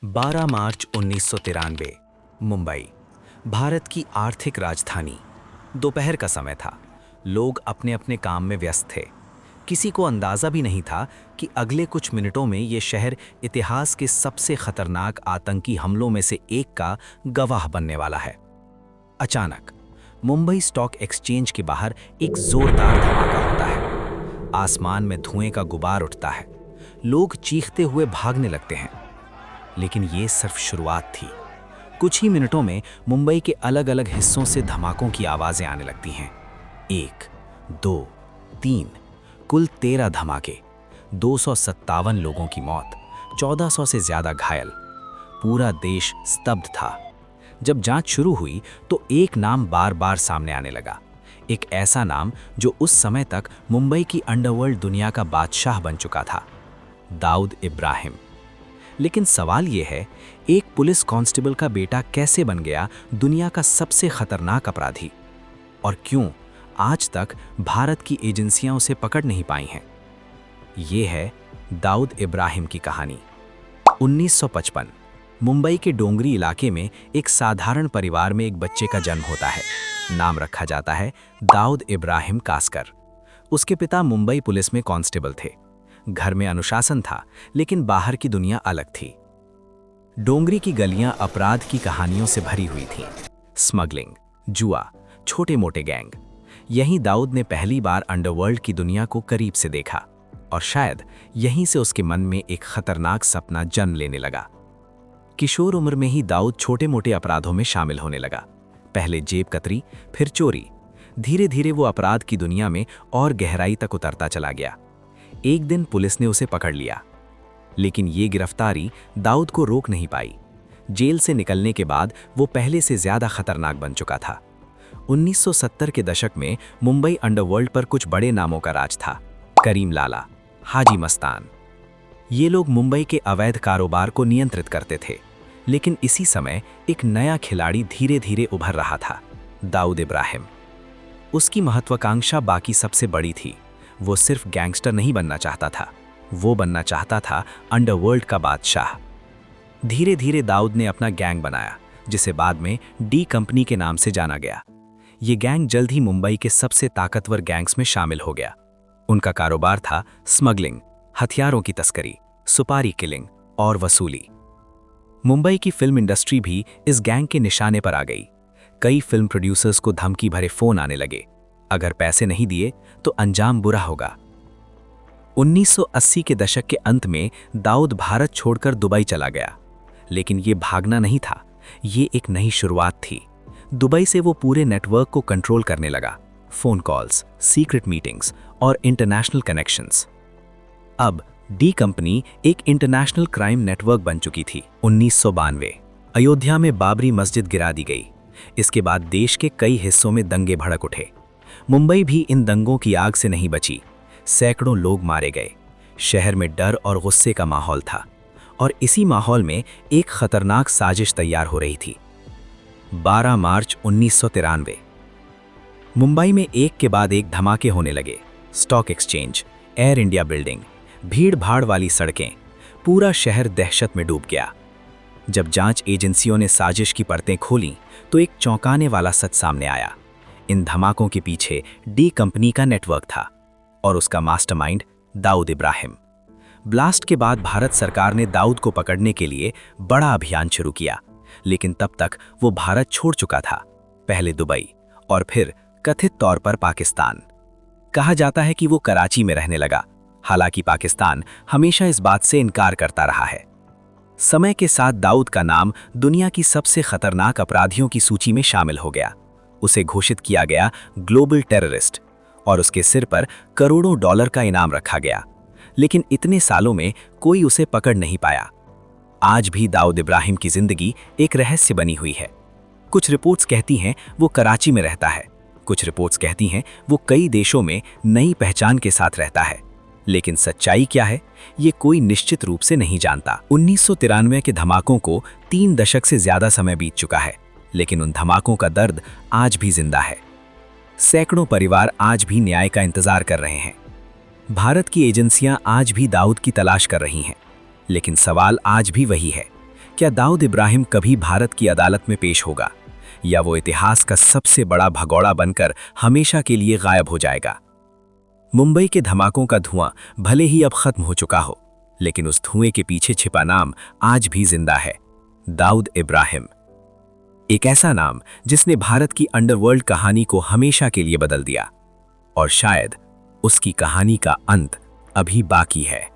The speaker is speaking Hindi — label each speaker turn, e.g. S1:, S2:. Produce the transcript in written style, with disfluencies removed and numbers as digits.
S1: 12 मार्च 1993 मुंबई, भारत की आर्थिक राजधानी। दोपहर का समय था। लोग अपने अपने काम में व्यस्त थे। किसी को अंदाज़ा भी नहीं था कि अगले कुछ मिनटों में ये शहर इतिहास के सबसे खतरनाक आतंकी हमलों में से एक का गवाह बनने वाला है। अचानक मुंबई स्टॉक एक्सचेंज के बाहर एक जोरदार धमाका होता है। आसमान में धुएं का गुबार उठता है। लोग चीखते हुए भागने लगते हैं। लेकिन ये सिर्फ शुरुआत थी। कुछ ही मिनटों में मुंबई के अलग अलग हिस्सों से धमाकों की आवाजें आने लगती हैं। 1, 2, 3, कुल 13 धमाके, 257 लोगों की मौत, 1400 से ज्यादा घायल। पूरा देश स्तब्ध था। जब जांच शुरू हुई तो एक नाम बार बार सामने आने लगा। एक ऐसा नाम जो उस समय तक मुंबई की अंडरवर्ल्ड दुनिया का बादशाह बन चुका था, दाऊद इब्राहिम। लेकिन सवाल यह है, एक पुलिस कांस्टेबल का बेटा कैसे बन गया दुनिया का सबसे खतरनाक अपराधी? और क्यों आज तक भारत की एजेंसियां उसे पकड़ नहीं पाई हैं? ये है दाऊद इब्राहिम की कहानी। 1955 मुंबई के डोंगरी इलाके में एक साधारण परिवार में एक बच्चे का जन्म होता है। नाम रखा जाता है दाऊद इब्राहिम कास्कर। उसके पिता मुंबई पुलिस में कांस्टेबल थे। घर में अनुशासन था, लेकिन बाहर की दुनिया अलग थी। डोंगरी की गलियां अपराध की कहानियों से भरी हुई थीं। स्मगलिंग, जुआ, छोटे मोटे गैंग। यहीं दाऊद ने पहली बार अंडरवर्ल्ड की दुनिया को करीब से देखा, और शायद यहीं से उसके मन में एक खतरनाक सपना जन्म लेने लगा। किशोर उम्र में ही दाऊद छोटे मोटे अपराधों में शामिल होने लगा। पहले जेब कतरी, फिर चोरी। धीरे धीरे वो अपराध की दुनिया में और गहराई तक उतरता चला गया। एक दिन पुलिस ने उसे पकड़ लिया, लेकिन ये गिरफ्तारी दाऊद को रोक नहीं पाई। जेल से निकलने के बाद वो पहले से ज्यादा खतरनाक बन चुका था। 1970 के दशक में मुंबई अंडरवर्ल्ड पर कुछ बड़े नामों का राज था। करीम लाला, हाजी मस्तान। ये लोग मुंबई के अवैध कारोबार को नियंत्रित करते थे। लेकिन इसी समय एक नया खिलाड़ी धीरे धीरे उभर रहा था, दाऊद इब्राहिम। उसकी महत्वाकांक्षा बाकी सबसे बड़ी थी। वो सिर्फ गैंगस्टर नहीं बनना चाहता था, वो बनना चाहता था अंडरवर्ल्ड का बादशाह। धीरे धीरे दाऊद ने अपना गैंग बनाया, जिसे बाद में डी कंपनी के नाम से जाना गया। ये गैंग जल्द ही मुंबई के सबसे ताकतवर गैंग्स में शामिल हो गया। उनका कारोबार था स्मगलिंग, हथियारों की तस्करी, सुपारी किलिंग और वसूली। मुंबई की फिल्म इंडस्ट्री भी इस गैंग के निशाने पर आ गई। कई फिल्म प्रोड्यूसर्स को धमकी भरे फोन आने लगे, अगर पैसे नहीं दिए तो अंजाम बुरा होगा। 1980 के दशक के अंत में दाऊद भारत छोड़कर दुबई चला गया। लेकिन ये भागना नहीं था, ये एक नई शुरुआत थी। दुबई से वो पूरे नेटवर्क को कंट्रोल करने लगा। फोन कॉल्स, सीक्रेट मीटिंग्स और इंटरनेशनल कनेक्शंस। अब डी कंपनी एक इंटरनेशनल क्राइम नेटवर्क बन चुकी थी। 1992 अयोध्या में बाबरी मस्जिद गिरा दी गई। इसके बाद देश के कई हिस्सों में दंगे भड़क उठे। मुंबई भी इन दंगों की आग से नहीं बची। सैकड़ों लोग मारे गए। शहर में डर और गुस्से का माहौल था, और इसी माहौल में एक खतरनाक साजिश तैयार हो रही थी। 12 मार्च 1993 मुंबई में एक के बाद एक धमाके होने लगे। Stock exchange, air India building, भीड़ भाड़ वाली सड़कें, पूरा शहर दहशत में डूब गया। जब जांच एजेंसियों ने साजिश की परतें खोलीं तो एक चौंकाने वाला सच सामने आया। इन धमाकों के पीछे डी कंपनी का नेटवर्क था, और उसका मास्टरमाइंड दाऊद इब्राहिम। ब्लास्ट के बाद भारत सरकार ने दाऊद को पकड़ने के लिए बड़ा अभियान शुरू किया, लेकिन तब तक वो भारत छोड़ चुका था। पहले दुबई और फिर कथित तौर पर पाकिस्तान। कहा जाता है कि वो कराची में रहने लगा, हालांकि पाकिस्तान हमेशा इस बात से इनकार करता रहा है। समय के साथ दाऊद का नाम दुनिया की सबसे खतरनाक अपराधियों की सूची में शामिल हो गया। उसे घोषित किया गया ग्लोबल टेररिस्ट, और उसके सिर पर करोड़ों डॉलर का इनाम रखा गया। लेकिन इतने सालों में कोई उसे पकड़ नहीं पाया। आज भी दाऊद इब्राहिम की जिंदगी एक रहस्य बनी हुई है। कुछ रिपोर्ट्स कहती हैं वो कराची में रहता है, कुछ रिपोर्ट्स कहती हैं वो कई देशों में नई पहचान के साथ रहता है। लेकिन सच्चाई क्या है, ये कोई निश्चित रूप से नहीं जानता। 1993 के धमाकों को 3 दशक से ज्यादा समय बीत चुका है, लेकिन उन धमाकों का दर्द आज भी जिंदा है। सैकड़ों परिवार आज भी न्याय का इंतजार कर रहे हैं। भारत की एजेंसियां आज भी दाऊद की तलाश कर रही हैं। लेकिन सवाल आज भी वही है, क्या दाऊद इब्राहिम कभी भारत की अदालत में पेश होगा, या वो इतिहास का सबसे बड़ा भगौड़ा बनकर हमेशा के लिए गायब हो जाएगा? मुंबई के धमाकों का धुआं भले ही अब खत्म हो चुका हो, लेकिन उस धुएं के पीछे छिपा नाम आज भी जिंदा है, दाऊद इब्राहिम। एक ऐसा नाम जिसने भारत की अंडरवर्ल्ड कहानी को हमेशा के लिए बदल दिया, और शायद उसकी कहानी का अंत अभी बाकी है।